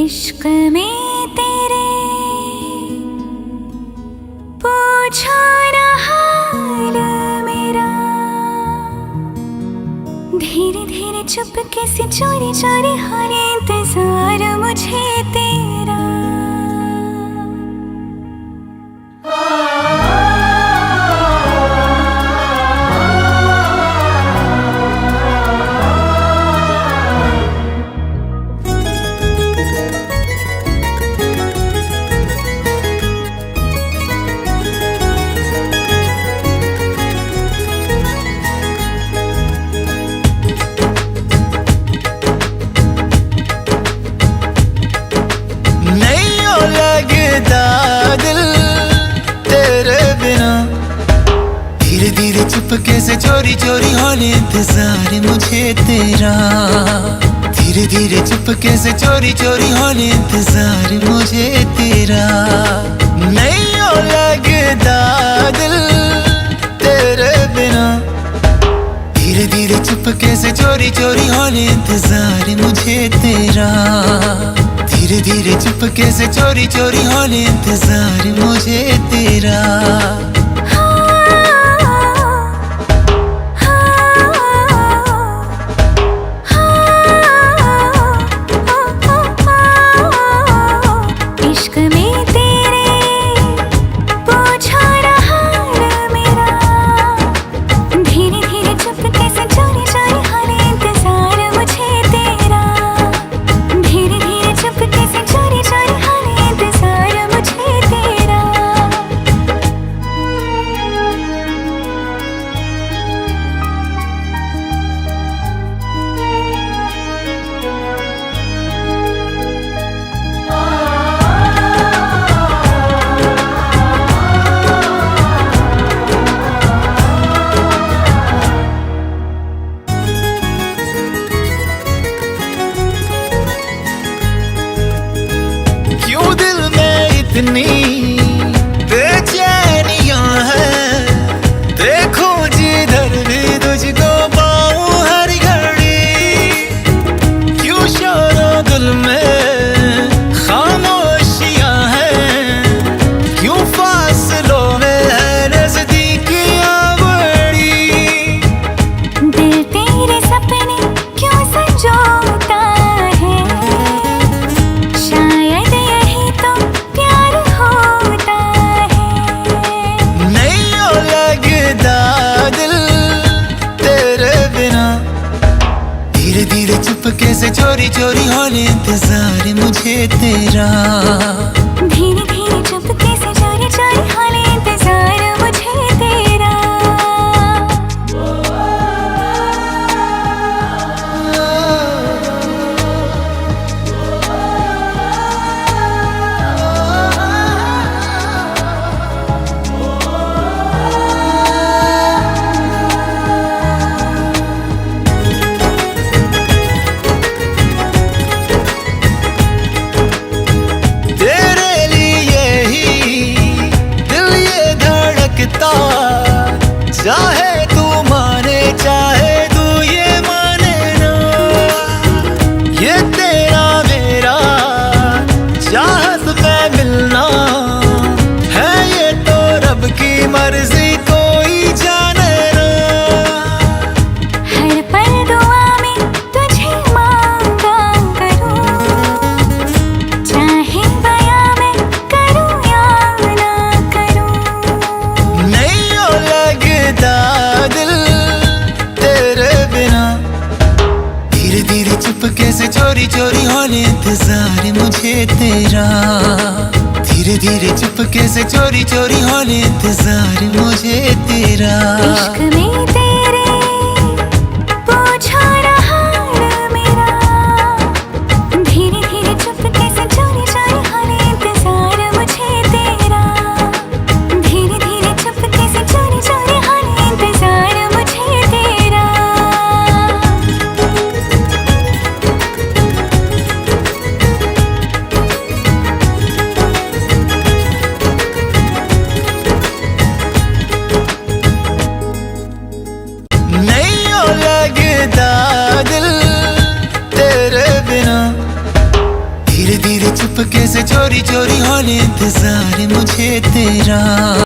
इश्क में तेरे पूछो ना हाल मेरा, धीरे धीरे चुपके से चोरी चोरी हर इंतजार मुझे तेरा। दिल तेरे बिना धीरे धीरे चुपके से चोरी चोरी होने इंतजार मुझे तेरा, धीरे धीरे चुपके से चोरी चोरी होने इंतजार मुझे तेरा। नहीं हो लगता दिल तेरे बिना, धीरे धीरे चुपके से चोरी चोरी होने इंतजार मुझे तेरा, धीरे धीरे चुपके से चोरी चोरी होने इंतजार मुझे तेरा। इश्क में तेरे पूछो ना हाल मेरा, धीरे धीरे चुपके से चोरी चोरी होने इंतजार मुझे तेरा, धीरे धीरे चुपके से चोरी चोरी होने इंतजार मुझे तेरा। क्यों दिल में इतनी बेचैनियां हैं, देखो जिधर भी तुझको पाऊं हर घड़ी। क्यों शोरों दिल में खामोशियां हैं, क्यों फासलों में है नजदीकियां बड़ी। दिल तेरे सपने क्यों संजोता है, शायद यही तो प्यार होता है। नहीं हो लगता दिल तेरे बिना, धीरे धीरे चुपके से चोरी चोरी होने इंतजार मुझे तेरा, धीरे धीरे चुपके से चोरी चोरी होने इंतजार मुझे तेरा। तेरे लिए ही दिल ये धड़कता, चाहे तू माने चाहे तू ये माने ना। ये तेरा मेरा चाहत में मिलना है, ये तो रब की मर्जी कोई जाने ना। हर पल दुआ में तुझे मांगा करूं, चाहे बयां मैं करूं या ना करूं। नहीं हो लगता दिल तेरे बिना, धीरे धीरे चुपके से चोरी चोरी होने इंतजार मुझे तेरा, धीरे धीरे चुपके से चोरी चोरी होने इंतजार मुझे तेरा। इश्क में तेरे पूछो ना हाल मेरा, धीरे धीरे चुपके से चोरी चोरी होने इंतजार मुझे तेरा, धीरे धीरे चुपके से चोरी चोरी होने इंतजार मुझे तेरा। चुपके से चोरी चोरी हौले इंतजार मुझे तेरा।